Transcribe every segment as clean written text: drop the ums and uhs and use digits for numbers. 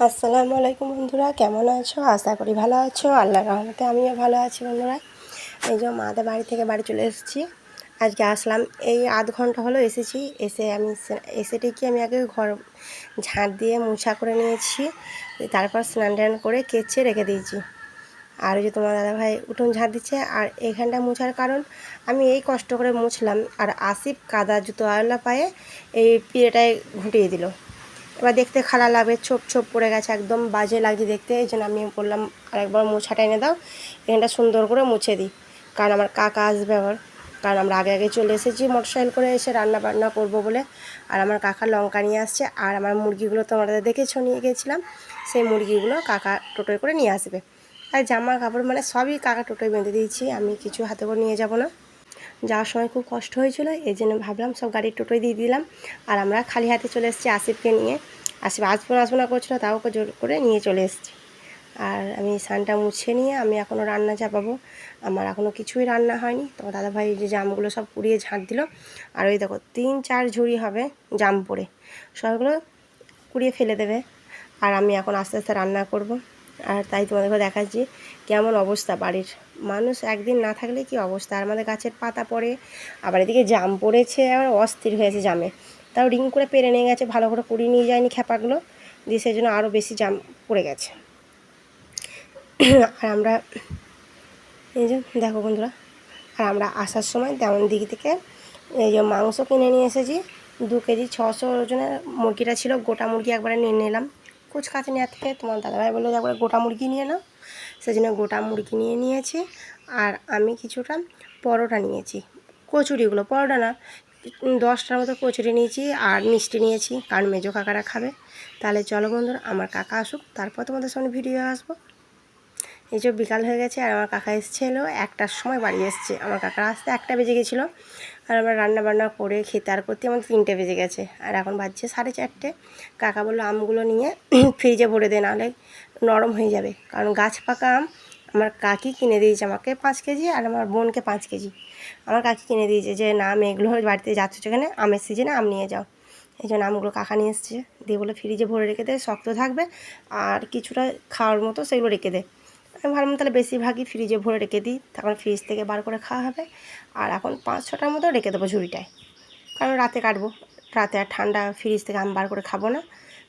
আসসালামু আলাইকুম বন্ধুরা, কেমন আছো? আশা করি ভালো আছো। আল্লাহর রহমতে আমিও ভালো আছি বন্ধুরা। এই যে মাদের বাড়ি থেকে বাড়ি চলে এসেছি। আজকে আসলাম, এই আধ ঘন্টা হলো এসেছি। এসে কি আমি আগে ঘর ঝাঁট দিয়ে মোছা করে নিয়েছি, তারপর স্নান টান করে কেচে রেখে দিয়েছি। আর ওই যে তোমার দাদাভাই উঠোন ঝাঁট দিচ্ছে। আর এইখানটা মোছার কারণ, আমি এই কষ্ট করে মুছলাম আর আসিফ কাদা জুতো আওলা পায়ে এই পিড়েটায় ঘুটিয়ে দিল। এবার দেখতে খারাপ লাগবে, ছোপ ছোপ পড়ে গেছে, একদম বাজে লাগছে দেখতে। এই জন্য আমি বললাম আরেকবার মোছাটা এনে দাও, এখানটা সুন্দর করে মুছে দিই। কারণ আমার কাকা আসবে আবার, কারণ আমরা আগে আগে চলে এসেছি মোটরসাইকেল করে এসে রান্না বান্না করবো বলে। আর আমার কাকা লঙ্কা নিয়ে আসছে, আর আমার মুরগিগুলো তোমরা দেখেছো নিয়ে গেছিলাম, সেই মুরগিগুলো কাকা টোটোয় করে নিয়ে আসবে। আর জামা কাপড় মানে সবই কাকা টোটোয় বেঁধে দিয়েছি, আমি কিছু হাতে করে নিয়ে যাব না। যাওয়ার সময় খুব কষ্ট হয়েছিল, এই জন্য ভাবলাম সব গাড়ির টোটোয় দিয়ে দিলাম। আর আমরা খালি হাতে চলে এসেছি আসিফকে নিয়ে। আসিফ আসবো না করছিল, তাও ওকে জোর করে নিয়ে চলে এসেছি। আর আমি সানটা মুছে নিয়ে আমি এখনও রান্না চাপাবো। আমার এখনও কিছুই রান্না হয়নি। তো দাদাভাই যে জামগুলো সব কুড়িয়ে ঝাঁট দিল। আর ওই দেখো 3-4 ঝুড়ি হবে জাম পড়ে, সবগুলো কুড়িয়ে ফেলে দেবে। আর আমি এখন আস্তে আস্তে রান্না করব। আর তাই তোমাদেরকে দেখাচ্ছি কেমন অবস্থা বাড়ির। মানুষ একদিন না থাকলে কি অবস্থা। আর আমাদের গাছের পাতা পড়ে, আবার এদিকে জাম পড়েছে, আবার অস্থির হয়েছে জামে। তাও রিং করে পেরে নিয়ে গেছে, ভালো করে কুড়িয়ে নিয়ে যায়নি খ্যাপাগুলো দিয়ে, সেই জন্য আরও বেশি জাম পড়ে গেছে। আর আমরা এই যে দেখো বন্ধুরা, আর আমরা আসার সময় তেমন দিক থেকে এই যে মাংস কিনে নিয়ে এসেছি। 2 কেজি 600 ওজনের মুরগিটা ছিল, গোটা মুরগি একবারে নিয়ে নিলাম। কুচকাচে নেওয়ার থেকে তোমার দাদাভাই বললো যে একবারে গোটা মুরগি নিয়ে নাও, সেই জন্য গোটা মুরগি নিয়ে নিয়েছি। আর আমি কিছুটা পরোটা নিয়েছি, কচুরিগুলো পরোটা না, 10টার মতো কচুরি নিয়েছি আর মিষ্টি নিয়েছি, কারণ মেজো কাকারা খাবে। তাহলে চলো বন্ধুরা, আমার কাকা আসুক, তারপর তোমাদের সামনে ভিডিও আসবো। এই যে বিকাল হয়ে গেছে, আর আমার কাকা এসেছিলো 1টার সময় বাড়ি এসছে। আমার কাকার আসতে 1টা বেজে গেছিলো, আর আমরা রান্না বান্না করে খেতে আর করতে আমার 3টে বেজে গেছে। আর এখন বাজছে 4:30। কাকা বললো আমগুলো নিয়ে ফ্রিজে ভরে দে, নাহলে নরম হয়ে যাবে। কারণ গাছ পাকা আম আমার কাকি কিনে দিয়েছে আমাকে 5 কেজি, আর আমার বোনকে 5 কেজি আমার কাকি কিনে দিয়েছে, যে না আমি এগুলো বাড়িতে যাচ্ছ সেখানে আমের সিজনে আম নিয়ে যাও। এই জন্য আমগুলো কাকা নিয়ে এসছে, দিয়ে বলে ফ্রিজে ভরে রেখে দে, শক্ত থাকবে আর কিছুটা খাওয়ার মতো সেগুলো রেখে দে। আমি ভাবলাম তাহলে বেশিরভাগই ফ্রিজে ভরে রেখে দিই, তখন ফ্রিজ থেকে বার করে খাওয়া হবে। আর এখন 5-6টার মতো রেখে দেবো ঝুড়িটায়, কারণ রাতে কাটবো। রাতে আর ঠান্ডা ফ্রিজ থেকে আম বার করে খাবো না,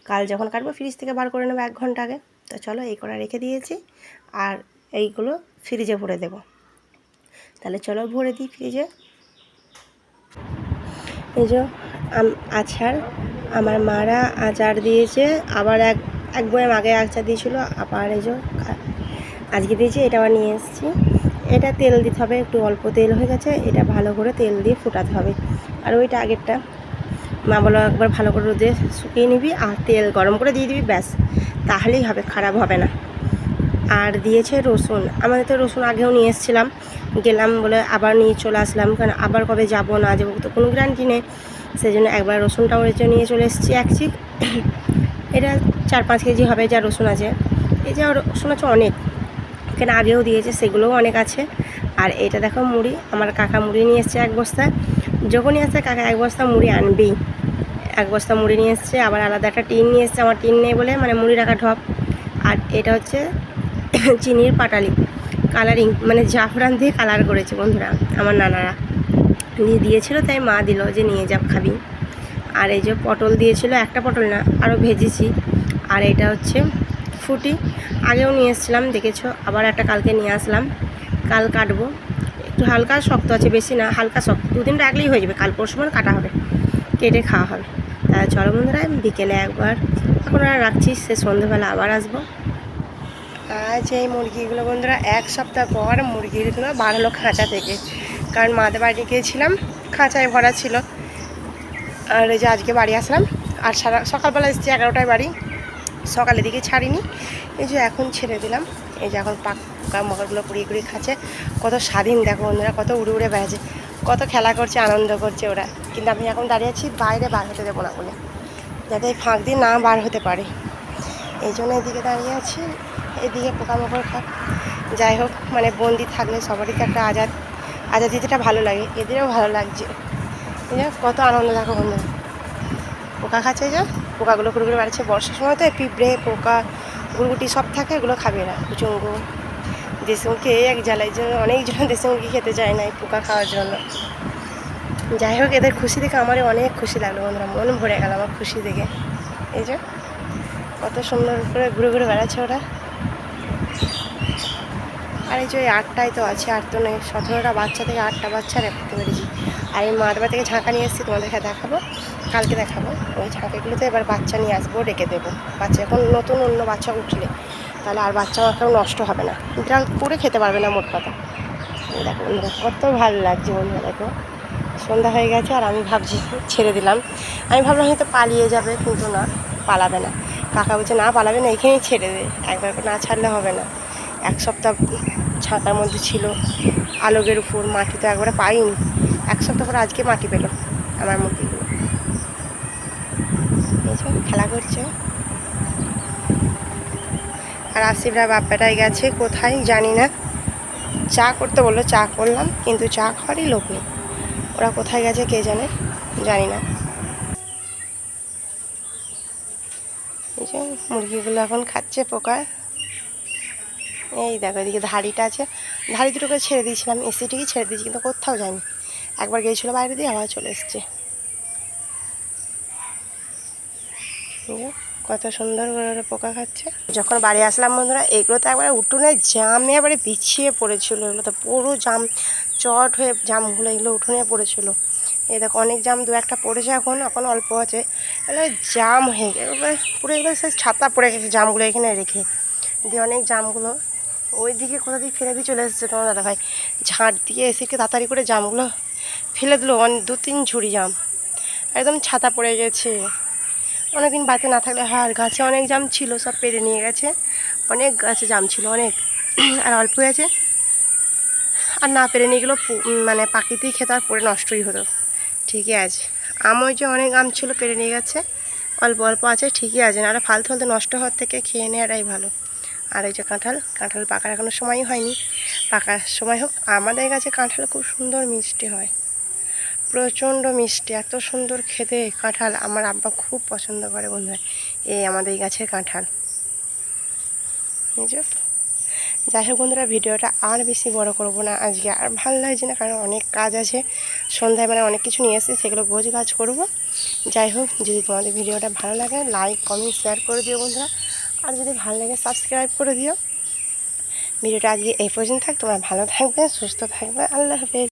কাল যখন কাটবো ফ্রিজ থেকে বার করে নেবো 1 ঘন্টা আগে। তো চলো এই করে রেখে দিয়েছি, আর এইগুলো ফ্রিজে ভরে দেবো। তাহলে চলো ভরে দিই ফ্রিজে। এই যে আচার, আমার মারা আচার দিয়েছে, আবার এক বয়াম আগে আচার দিয়েছিলো, আবার এই যে আজকে দিয়েছি। এটা আবার নিয়ে এসেছি। এটা তেল দিতে হবে, একটু অল্প তেল হয়ে গেছে, এটা ভালো করে তেল দিয়ে ফোটাতে হবে। আর ওইটা আগেরটা মা বলো একবার ভালো করে রোদে শুকিয়ে নিবি আর তেল গরম করে দিয়ে দিবি, ব্যাস, তাহলেই হবে, খারাপ হবে না। আর দিয়েছে রসুন, আমাদের তো রসুন আগেও নিয়ে এসেছিলাম, গেলাম বলে আবার নিয়ে চলে আসলাম, কারণ আবার কবে যাবো না যাবো তো কোনো গ্যারান্টি নেই। সেই জন্য একবার রসুনটাও নিয়ে চলে এসেছি 1 চিক। এটা 4-5 কেজি হবে যা রসুন আছে। এই যা রসুন আছে অনেক, এখানে আগেও দিয়েছে, সেগুলোও অনেক আছে। আর এটা দেখো মুড়ি, আমার কাকা মুড়ি নিয়ে এসছে 1 বস্তা। যখনই আসছে কাকা 1 বস্তা মুড়ি আনবেই। 1 বস্তা মুড়ি নিয়ে এসছে, আবার আলাদা একটা টিন নিয়ে এসছে, আমার টিন নেই বলে, মানে মুড়ি রাখা ঢপ। আর এটা হচ্ছে চিনির পাটালি, কালারিং মানে জাফরান দিয়ে কালার করেছে বন্ধুরা আমার নানারা দিয়েছিল, তাই মা দিল যে নিয়ে যা খাবি। আর এই যে পটল দিয়েছিল, একটা পটল না আরও ভেজেছি। আর এটা হচ্ছে ফুটি, আগেও নিয়ে এসেছিলাম দেখেছো, আবার একটা কালকে নিয়ে আসলাম, কাল কাটবো। একটু হালকা শক্ত আছে, বেশি না, হালকা শক্ত, 2 দিন রাখলেই হয়ে যাবে, কাল পরশু মানে কাটা হবে, কেটে খাওয়া হবে। তাহলে চলো বন্ধুরা, বিকেলে একবার এখন আর রাখছি, সে সন্ধ্যেবেলা আবার আসবো। আজ এই মুরগিগুলো বন্ধুরা 1 সপ্তাহ পর মুরগিগুলো বার হলো খাঁচা থেকে, কারণ মাদের বাড়ি গিয়েছিলাম, খাঁচায় ভরা ছিল। আর এই যে আজকে বাড়ি আসলাম, আর সকালবেলা এসেছি 11টায় বাড়ি, সকালের দিকে ছাড়িনি। এই যে এখন ছেড়ে দিলাম, এই যে এখন পাকা মকরগুলো কুড়িয়ে কুড়িয়ে খাচ্ছে। কত স্বাধীন দেখো বন্ধুরা, কত উড়ে উড়ে বেড়াচ্ছে, কত খেলা করছে, আনন্দ করছে ওরা। কিন্তু আমি এখন দাঁড়িয়ে আছি বাইরে, বার হতে দেবো না বলে, যাতে এই ফাঁক দিয়ে না বার হতে পারে, এই জন্য এদিকে দাঁড়িয়ে আছি। এদিকে পোকামাকড় খাক, যাই হোক, মানে বন্দি থাকলে সবারই তো একটা আজাদিটা ভালো লাগে, এদেরও ভালো লাগছে। এই যে কত আনন্দ দেখো বন্ধুরা, পোকা খাচ্ছে যে। পোকাগুলো ঘুরে ঘুরে বেড়াচ্ছে। বর্ষার সময় তো পিঁপড়ে পোকা গুড়গুটি সব থাকে, এগুলো খাবে না। কুচুঙ্গু দেশি মুরগি এই এক জ্বালায় জন্য অনেকজন দেশি মুরগি খেতে চায় না এই পোকা খাওয়ার জন্য। যাই হোক, এদের খুশি দেখে আমারই অনেক খুশি লাগলো বন্ধুরা, মন ভরে গেল আমার খুশি দেখে। এই যে কত সুন্দর করে ঘুরে ঘুরে বেড়াচ্ছে ওরা। আর এই যে ওই 8টাই তো আছে, আর তো নেই। 17টা বাচ্চা থেকে 8টা বাচ্চা রাখতে পেরেছি। আর এই মারবা থেকে ঝাঁকা নিয়ে এসেছি, তোমাদেরকে দেখাবো, কালকে দেখাবো। ওই ঝাঁকাগুলোতে এবার বাচ্চা নিয়ে আসবো, রেখে দেবো। বাচ্চা এখন নতুন অন্য বাচ্চা উঠলে তাহলে আর বাচ্চা কেউ নষ্ট হবে না, বিড়াল পুড়ে খেতে পারবে না মোট কথা। এই দেখো বন্ধুরা কত ভালো লাগছে বন্ধুরা, দেখো সন্ধ্যা হয়ে গেছে আর আমি ভাবছি ছেড়ে দিলাম। আমি ভাবলাম হয়তো পালিয়ে যাবে, কিন্তু না, পালাবে না। কাকা বলছে না পালাবে না, এখানেই ছেড়ে দে, একবার না ছাড়লে হবে না। 1 সপ্তাহ ছাতার মধ্যে ছিল, আলোকের উপর, মাটি তো একবারে পাইনি। 1 সপ্তাহ পর আজকে মাটি পেল আমার মুরগিগুলো। খেলা করছে। আর আসিফরা বাপ্পাটাই গেছে কোথায় জানি না, চা করতে বললো, চা করলাম, কিন্তু চা খাওয়ারই লোক নেই। ওরা কোথায় গেছে কে জানে, জানি না। এই যে মুরগিগুলো এখন খাচ্ছে পোকা। এই দেখো এদিকে ধাড়িটা আছে, ধাড়ি দুটোকে ছেড়ে দিয়েছিলাম, এসিটিকে ছেড়ে দিয়েছি, কিন্তু কোথাও যায়নি। একবার গিয়েছিলো বাইরে দিয়ে, আবার চলে এসছে। কত সুন্দর করে পোকা খাচ্ছে। যখন বাড়ি আসলাম বন্ধুরা, এগুলো তো একবারে উঠোনে জামে এবারে বিছিয়ে পড়েছিল। এগুলো তো পুরো জাম চট হয়ে জামগুলো এগুলো উঠোনে পড়েছিল। এই দেখো অনেক জাম 2-1টা পড়েছে, এখন অল্প আছে। এগুলো জাম হয়ে গেছে এবারে পুরো, এগুলো সে ছাতা পড়ে গেছে জামগুলো এখানে রেখে দিয়ে। অনেক জামগুলো ওই দিকে কোথা দিয়ে ফেলে দিয়ে চলে এসেছে তোমার দাদাভাই, ঝাঁট দিয়ে এসে তাড়াতাড়ি করে জামগুলো ফেলে দিল। 2-3 ঝুড়ি জাম একদম ছাতা পড়ে গেছে। অনেকদিন বাড়িতে না থাকলে হয়, আর গাছে অনেক জাম ছিল, সব পেড়ে নিয়ে গেছে। অনেক গাছে জাম ছিল অনেক, আর অল্প আছে। আর না পেরে নিয়ে গেলো, মানে পাখিতেই খেতে, আর পরে নষ্টই হতো। ঠিকই আছে। আম ওই যে অনেক আম ছিল পেরে নিয়ে গেছে, অল্প অল্প আছে, ঠিকই আছে। না, আর ফালতু ফালতু নষ্ট হওয়ার থেকে খেয়ে নেওয়াটাই ভালো। আর এই যে কাঁঠাল পাকার এখনও সময়ই হয়নি, পাকার সময় হোক। আমাদের গাছে কাঁঠাল খুব সুন্দর মিষ্টি হয়, প্রচণ্ড মিষ্টি, এত সুন্দর খেতে কাঁঠাল। আমার আব্বা খুব পছন্দ করে বন্ধুরা এই আমাদের এই গাছের কাঁঠাল। এই যে যাই হোক বন্ধুরা, ভিডিওটা আর বেশি বড় করব না আজকে, আর ভালো লাগছে না, কারণ অনেক কাজ আছে। সন্ধ্যায় মানে অনেক কিছু নিয়ে এসেছি, সেগুলো গোছ গাছ করবো। যাই হোক, যদি তোমাদের ভিডিওটা ভালো লাগে লাইক কমেন্ট শেয়ার করে দিও বন্ধুরা, আর যদি ভালো লাগে সাবস্ক্রাইব করে দিও। ভিডিওটা আজকে এই পর্যন্ত থাক, তোমরা ভালো থাকবে, সুস্থ থাকবে, আল্লাহ হাফেজ।